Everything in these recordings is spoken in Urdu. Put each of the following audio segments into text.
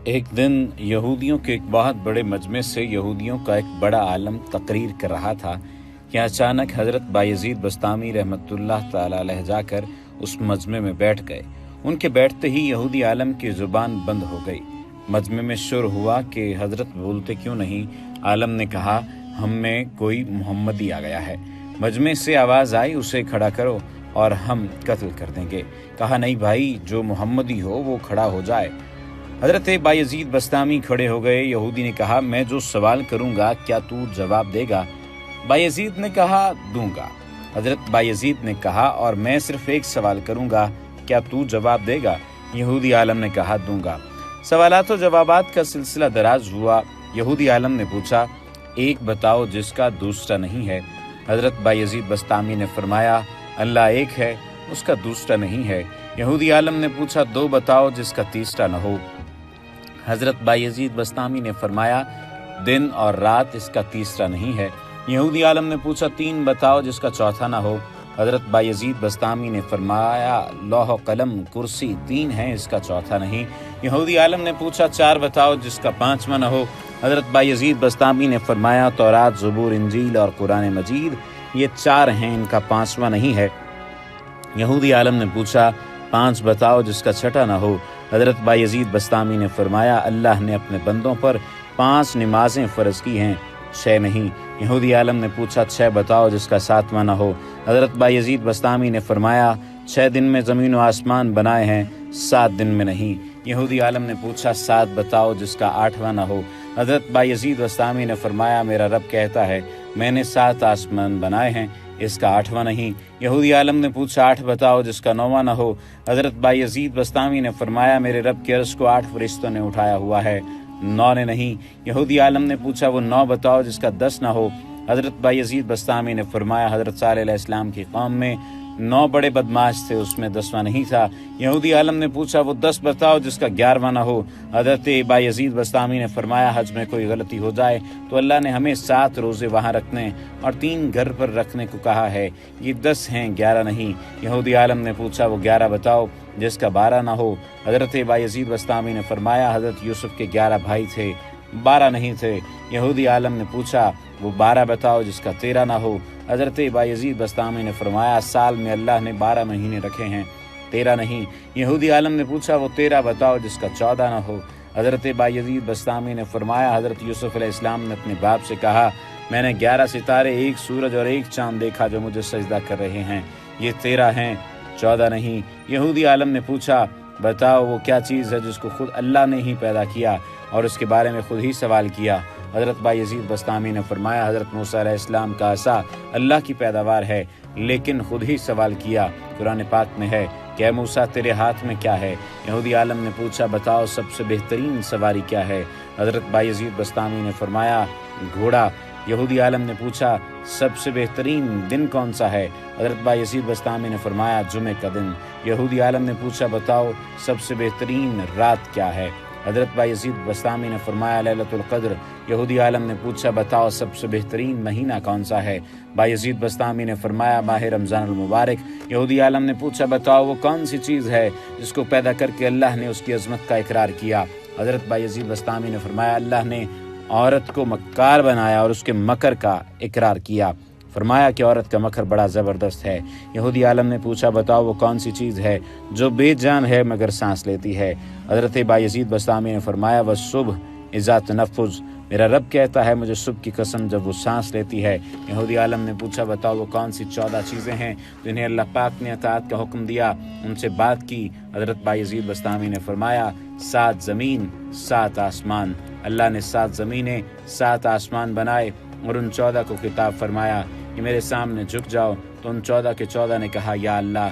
ایک دن یہودیوں کے ایک بہت بڑے مجمع سے یہودیوں کا ایک بڑا عالم تقریر کر رہا تھا کہ اچانک حضرت بایزید بسطامی رحمۃ اللہ تعالی علیہ جا کر اس مجمع میں بیٹھ گئے۔ ان کے بیٹھتے ہی یہودی عالم کی زبان بند ہو گئی۔ مجمع میں شور ہوا کہ حضرت بولتے کیوں نہیں؟ عالم نے کہا، ہم میں کوئی محمدی آ گیا ہے۔ مجمع سے آواز آئی، اسے کھڑا کرو اور ہم قتل کر دیں گے۔ کہا، نہیں بھائی، جو محمدی ہو وہ کھڑا ہو جائے۔ حضرت بایزید بسطامی کھڑے ہو گئے۔ یہودی نے کہا، میں جو سوال کروں گا کیا تو جواب دے گا؟ بایزید نے کہا، دوں گا۔ حضرت بایزید نے کہا، اور میں صرف ایک سوال کروں گا، کیا تو جواب دے گا؟ یہودی عالم نے کہا، دوں گا۔ سوالات و جوابات کا سلسلہ دراز ہوا۔ یہودی عالم نے پوچھا، ایک بتاؤ جس کا دوسرا نہیں ہے۔ حضرت بایزید بسطامی نے فرمایا، اللہ ایک ہے، اس کا دوسرا نہیں ہے۔ یہودی عالم نے پوچھا، دو بتاؤ جس کا تیسرا نہ ہو۔ حضرت بایزید بسطامی نے فرمایا، دن اور رات اس کا تیسرا نہیں ہے۔ یہودی عالم نے پوچھا، تین بتاؤ جس کا چوتھا نہ ہو۔ حضرت بایزید بسطامی نے فرمایا، لوح و قلم کرسی تین ہیں، اس کا چوتھا نہیں۔ یہودی عالم نے پوچھا، چار بتاؤ جس کا پانچواں نہ ہو۔ حضرت بایزید بسطامی نے فرمایا، تورات، زبور، انجیل اور قرآن مجید، یہ چار ہیں، ان کا پانچواں نہیں ہے۔ یہودی عالم نے پوچھا، پانچ بتاؤ جس کا چھٹا نہ ہو۔ حضرت بایزید بسطامی نے فرمایا، اللہ نے اپنے بندوں پر 5 نمازیں فرض کی ہیں، 6 نہیں۔ یہودی عالم نے پوچھا، 6 بتاؤ جس کا 7واں نہ ہو۔ حضرت بایزید بسطامی نے فرمایا، 6 دن میں زمین و آسمان بنائے ہیں، 7 دن میں نہیں۔ یہودی عالم نے پوچھا، 7 بتاؤ جس کا 8واں نہ ہو۔ حضرت بایزید بسطامی نے فرمایا، میرا رب کہتا ہے، میں نے 7 آسمان بنائے ہیں، اس کا 8واں نہیں۔ یہودی عالم نے پوچھا، 8 بتاؤ جس کا 9واں نہ ہو۔ حضرت بایزید بسطامی نے فرمایا، میرے رب کے عرش کو 8 فرشتوں نے اٹھایا ہوا ہے، 9 نے نہیں۔ یہودی عالم نے پوچھا، وہ 9 بتاؤ جس کا 10 نہ ہو۔ حضرت بایزید بسطامی نے فرمایا، حضرت صالح علیہ السلام کی قوم میں 9 بڑے بدماش تھے، اس میں 10واں نہیں تھا۔ یہودی عالم نے پوچھا، وہ 10 بتاؤ جس کا 11واں نہ ہو۔ حضرت بایزید بسطامی نے فرمایا، حج میں کوئی غلطی ہو جائے تو اللہ نے ہمیں 7 روزے وہاں رکھنے اور 3 گھر پر رکھنے کو کہا ہے، یہ 10 ہیں، 11 نہیں۔ یہودی عالم نے پوچھا، وہ 11 بتاؤ جس کا 12 نہ ہو۔ حضرت بایزید بسطامی نے فرمایا، حضرت یوسف کے 11 بھائی تھے، 12 نہیں تھے۔ یہودی عالم نے پوچھا، وہ 12 بتاؤ جس کا 13 نہ ہو۔ حضرت بایزید بسطامی نے فرمایا، سال میں اللہ نے 12 مہینے رکھے ہیں، 13 نہیں۔ یہودی عالم نے پوچھا، وہ 13 بتاؤ جس کا 14 نہ ہو۔ حضرت بایزید بسطامی نے فرمایا، حضرت یوسف علیہ السلام نے اپنے باپ سے کہا، میں نے 11 ستارے، 1 سورج اور 1 چاند دیکھا جو مجھے سجدہ کر رہے ہیں، یہ 13 ہیں، 14 نہیں۔ یہودی عالم نے پوچھا، بتاؤ وہ کیا چیز ہے جس کو خود اللہ نے ہی پیدا کیا اور اس کے بارے میں خود ہی سوال کیا؟ حضرت بایزید بسطامی نے فرمایا، حضرت موسیٰ علیہ السلام کا عصا اللہ کی پیداوار ہے، لیکن خود ہی سوال کیا۔ قرآن پاک میں ہے کہ اے موسیٰ، تیرے ہاتھ میں کیا ہے؟ یہودی عالم نے پوچھا، بتاؤ سب سے بہترین سواری کیا ہے؟ حضرت بایزید بسطامی نے فرمایا، گھوڑا۔ یہودی عالم نے پوچھا، سب سے بہترین دن کون سا ہے؟ حضرت بایزید بسطامی نے فرمایا، جمعہ کا دن۔ یہودی عالم نے پوچھا، بتاؤ سب سے بہترین رات کیا ہے؟ حضرت بایزید بسطامی نے فرمایا، لیلۃ القدر۔ یہودی عالم نے پوچھا، بتاؤ سب سے بہترین مہینہ کون سا ہے؟ بایزید بسطامی نے فرمایا، ماہ رمضان المبارک۔ یہودی عالم نے پوچھا، بتاؤ وہ کون سی چیز ہے جس کو پیدا کر کے اللہ نے اس کی عظمت کا اقرار کیا؟ حضرت بایزید بسطامی نے فرمایا، اللہ نے عورت کو مکار بنایا اور اس کے مکر کا اقرار کیا، فرمایا کہ عورت کا مکر بڑا زبردست ہے۔ یہودی عالم نے پوچھا، بتاؤ وہ کون سی چیز ہے جو بے جان ہے مگر سانس لیتی ہے؟ حضرت بایزید بسطامی نے فرمایا، والصبح اذا تنفس، میرا رب کہتا ہے مجھے صبح کی قسم جب وہ سانس لیتی ہے۔ یہودی عالم نے پوچھا، بتاؤ وہ کون سی 14 چیزیں ہیں جنہیں اللہ پاک نے اطاعت کا حکم دیا، ان سے بات کی؟ حضرت بایزید بسطامی نے فرمایا، 7 زمین، 7 آسمان۔ اللہ نے 7 زمینیں، 7 آسمان بنائے اور ان 14 کو خطاب فرمایا کہ میرے سامنے جھک جاؤ، تو ان 14 کے 14 نے کہا، یا اللہ،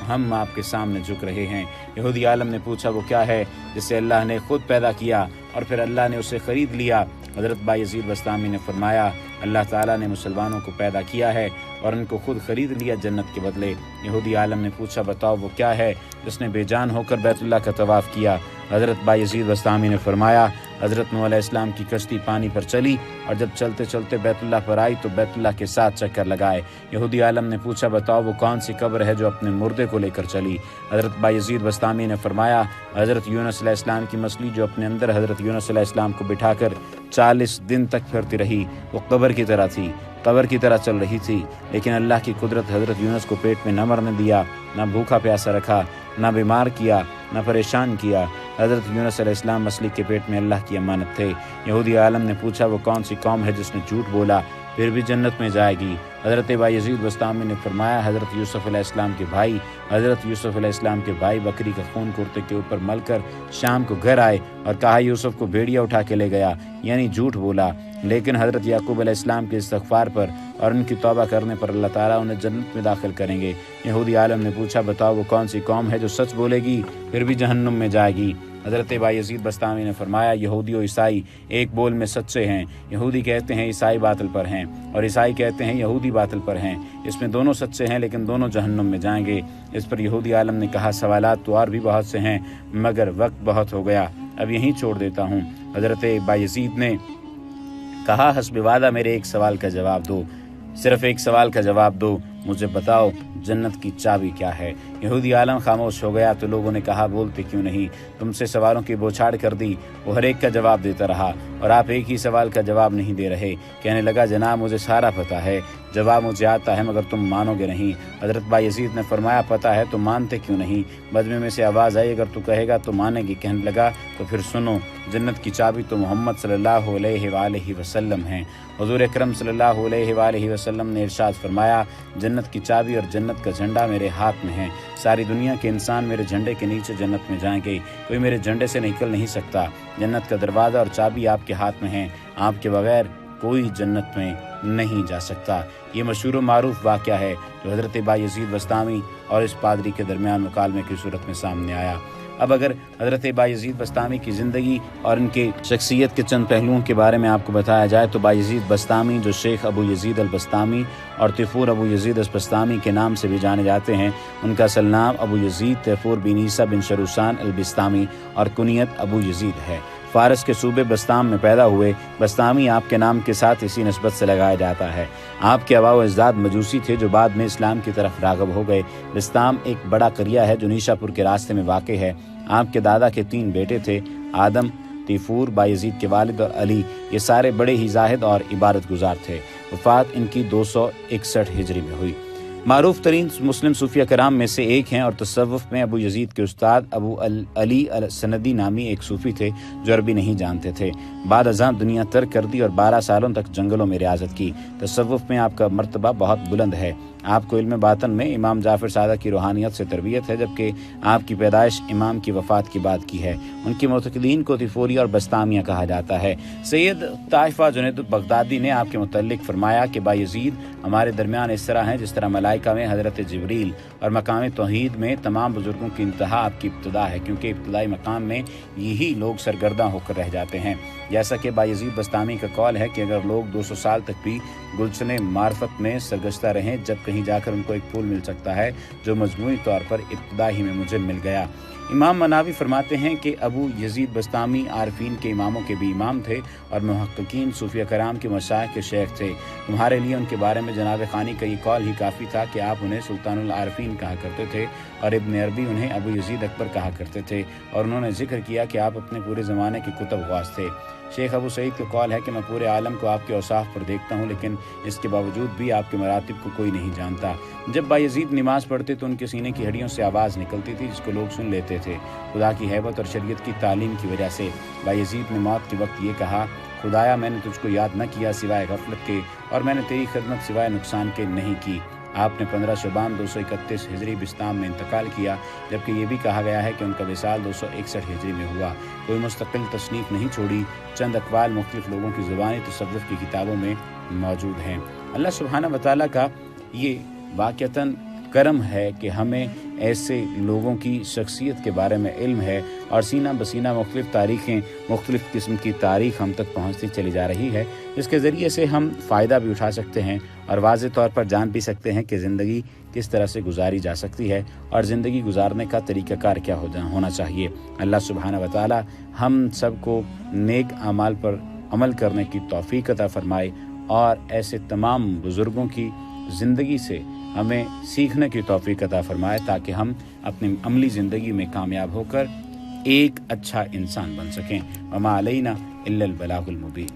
ہم آپ کے سامنے جھک رہے ہیں۔ یہودی عالم نے پوچھا، وہ کیا ہے جسے اللہ نے خود پیدا کیا اور پھر اللہ نے اسے خرید لیا؟ حضرت بایزید بسطامی نے فرمایا، اللہ تعالیٰ نے مسلمانوں کو پیدا کیا ہے اور ان کو خود خرید لیا جنت کے بدلے۔ یہودی عالم نے پوچھا، بتاؤ وہ کیا ہے جس نے بے جان ہو کر بیت اللہ کا طواف کیا؟ حضرت بایزید بسطامی نے فرمایا، حضرت نوح علیہ السلام کی کشتی پانی پر چلی اور جب چلتے چلتے بیت اللہ پر آئی تو بیت اللہ کے 7 چکر لگائے۔ یہودی عالم نے پوچھا بتاؤ وہ کون سی قبر ہے جو اپنے مردے کو لے کر چلی؟ حضرت بایزید بسطامی نے فرمایا حضرت یونس علیہ السلام کی مچھلی جو اپنے اندر حضرت یونس علیہ السلام کو بٹھا کر 40 دن تک پھرتی رہی، وہ قبر کی طرح تھی، قبر کی طرح چل رہی تھی، لیکن اللہ کی قدرت حضرت یونس کو پیٹ میں نہ مرنے دیا، نہ بھوکا پیاسا رکھا، نہ بیمار کیا، نہ پریشان کیا۔ حضرت یونس علیہ السلام مچھلی کے پیٹ میں اللہ کی امانت تھے۔ یہودی عالم نے پوچھا وہ کون سی قوم ہے جس نے جھوٹ بولا پھر بھی جنت میں جائے گی؟ حضرت بایزید بسطامی نے فرمایا حضرت یوسف علیہ السلام کے بھائی۔ حضرت یوسف علیہ السلام کے بھائی بکری کا خون کرتے کے اوپر مل کر شام کو گھر آئے اور کہا یوسف کو بھیڑیا اٹھا کے لے گیا، یعنی جھوٹ بولا۔ لیکن حضرت یعقوب علیہ السلام کے استغفار پر اور ان کی توبہ کرنے پر اللہ تعالیٰ انہیں جنت میں داخل کریں گے۔ یہودی عالم نے پوچھا بتاؤ وہ کون سی قوم ہے جو سچ بولے گی پھر بھی جہنم میں جائے گی؟ حضرت بایزید بسطامی نے فرمایا یہودی و عیسائی ایک بول میں سچے ہیں۔ یہودی کہتے ہیں عیسائی باطل پر ہیں اور عیسائی کہتے ہیں یہودی باطل پر ہیں، اس میں دونوں سچے ہیں لیکن دونوں جہنم میں جائیں گے۔ اس پر یہودی عالم نے کہا سوالات تو اور بھی بہت سے ہیں مگر وقت بہت ہو گیا، اب یہیں چھوڑ دیتا ہوں۔ حضرت بایزید نے کہا حسب وعدہ میرے ایک سوال کا جواب دو، صرف ایک سوال کا جواب دو، مجھے بتاؤ جنت کی چابی کیا ہے؟ یہودی عالم خاموش ہو گیا تو لوگوں نے کہا بولتے کیوں نہیں، تم سے سوالوں کی بوچھاڑ کر دی۔ وہ ہر ایک کا جواب دیتا رہا اور آپ ایک ہی سوال کا جواب نہیں دے رہے۔ کہنے لگا جناب مجھے سارا پتہ ہے، جواب مجھے آتا ہے مگر تم مانو گے نہیں۔ حضرت بایزید نے فرمایا پتہ ہے تو مانتے کیوں نہیں؟ مجمع میں سے آواز آئی اگر تو کہے گا تو مانے گی۔ کہنے لگا تو پھر سنو، جنت کی چابی تو محمد صلی اللہ علیہ وآلہ وسلم ہیں۔ حضور اکرم صلی اللہ علیہ وآلہ وسلم نے ارشاد فرمایا جنت کی چابی اور جنت کا جھنڈا میرے ہاتھ میں ہے، ساری دنیا کے انسان میرے جھنڈے کے نیچے جنت میں جائیں گے، کوئی میرے جھنڈے سے نکل نہیں سکتا۔ جنت کا دروازہ اور چابی آپ کے ہاتھ میں ہے، آپ کے بغیر کوئی جنت میں نہیں جا سکتا۔ یہ مشہور و معروف واقعہ ہے جو حضرت بایزید بسطامی اور اس پادری کے درمیان مکالمے کی صورت میں سامنے آیا۔ اب اگر حضرت بایزید بسطامی کی زندگی اور ان کے شخصیت کے چند پہلوؤں کے بارے میں آپ کو بتایا جائے تو بایزید بسطامی جو شیخ ابو یزید البسطامی اور طیفور ابو یزید البسطامی کے نام سے بھی جانے جاتے ہیں، ان کا اصل نام ابو یزید طیفور بن عیسیٰ بن شروسان البسطامی اور کنیت ابو یزید ہے۔ فارس کے صوبے بسطام میں پیدا ہوئے۔ بسطامی آپ کے نام کے ساتھ اسی نسبت سے لگایا جاتا ہے۔ آپ کے آباء و اجداد مجوسی تھے جو بعد میں اسلام کی طرف راغب ہو گئے۔ بسطام ایک بڑا قریہ ہے جو نیشا پور کے راستے میں واقع ہے۔ آپ کے دادا کے 3 بیٹے تھے، آدم، طیفور بایزید کے والد اور علی، یہ سارے بڑے ہی زاہد اور عبادت گزار تھے۔ وفات ان کی 261 ہجری میں ہوئی۔ معروف ترین مسلم صوفیہ کرام میں سے ایک ہیں اور تصوف میں ابو یزید کے استاد ابو علی السندی نامی ایک صوفی تھے جو عربی نہیں جانتے تھے۔ بعد ازاں دنیا ترک کر دی اور 12 سالوں تک جنگلوں میں ریاضت کی۔ تصوف میں آپ کا مرتبہ بہت بلند ہے۔ آپ کو علم باطن میں امام جعفر صادق کی روحانیت سے تربیت ہے، جبکہ آپ کی پیدائش امام کی وفات کی بعد کی ہے۔ ان کے معتقدین کو طیفوری اور بسطامیہ کہا جاتا ہے۔ سید طائفہ جنید بغدادی نے آپ کے متعلق فرمایا کہ بایزید ہمارے درمیان اس طرح ہیں جس طرح ملائکہ میں حضرت جبریل اور مقام توحید میں تمام بزرگوں کی انتہا آپ کی ابتدا ہے، کیونکہ ابتدائی مقام میں یہی لوگ سرگرداں ہو کر رہ جاتے ہیں۔ جیسا کہ بایزید بسطامی کا قول ہے کہ اگر لوگ 200 سال تک بھی گلشن معرفت میں سرگشتہ رہیں، جب کہیں جا کر ان کو ایک پھول مل سکتا ہے جو مجموعی طور پر ابتدا ہی میں مجھے مل گیا۔ امام مناوی فرماتے ہیں کہ ابو یزید بسطامی عارفین کے اماموں کے بھی امام تھے اور محققین صوفیہ کرام کے مشائخ کے شیخ تھے۔ تمہارے لیے ان کے بارے میں جناب خانی کا یہ قول ہی کافی تھا کہ آپ انہیں سلطان العارفین کہا کرتے تھے اور ابن عربی انہیں ابو یزید اکبر کہا کرتے تھے، اور انہوں نے ذکر کیا کہ آپ اپنے پورے زمانے کے کتب غواص تھے۔ شیخ ابو سعید کا قول ہے کہ میں پورے عالم کو آپ کے اوصاف پر دیکھتا ہوں، لیکن اس کے باوجود بھی آپ کے مراتب کو کوئی نہیں جانتا۔ جب بایزید نماز پڑھتے تو ان کے سینے کی ہڈیوں سے آواز نکلتی تھی جس کو لوگ سن لیتے تھے۔ خدا کی ہیبت اور شریعت کی تعلیم کی وجہ سے بایزید نے موت کے وقت یہ کہا، خدایا میں نے تجھ کو یاد نہ کیا سوائے غفلت کے، اور میں نے تیری خدمت سوائے نقصان کے نہیں کی۔ آپ نے 15 شعبان 231 ہجری بسطام میں انتقال کیا، جبکہ یہ بھی کہا گیا ہے کہ ان کا وصال 261 ہجری میں ہوا۔ کوئی مستقل تصنیف نہیں چھوڑی، چند اقوال مختلف لوگوں کی زبانی تصوف کی کتابوں میں موجود ہیں۔ اللہ سبحانہ و تعالیٰ کا یہ واقعتاً کرم ہے کہ ہمیں ایسے لوگوں کی شخصیت کے بارے میں علم ہے اور سینہ بسینہ مختلف تاریخیں، مختلف قسم کی تاریخ ہم تک پہنچتی چلی جا رہی ہے، جس کے ذریعے سے ہم فائدہ بھی اٹھا سکتے ہیں اور واضح طور پر جان بھی سکتے ہیں کہ زندگی کس طرح سے گزاری جا سکتی ہے اور زندگی گزارنے کا طریقہ کار کیا ہونا چاہیے۔ اللہ سبحانہ و تعالی ہم سب کو نیک اعمال پر عمل کرنے کی توفیق عطا فرمائے اور ایسے تمام بزرگوں کی زندگی سے ہمیں سیکھنے کی توفیق عطا فرمائے تاکہ ہم اپنی عملی زندگی میں کامیاب ہو کر ایک اچھا انسان بن سکیں۔ وما علینا الا البلاغ المبین۔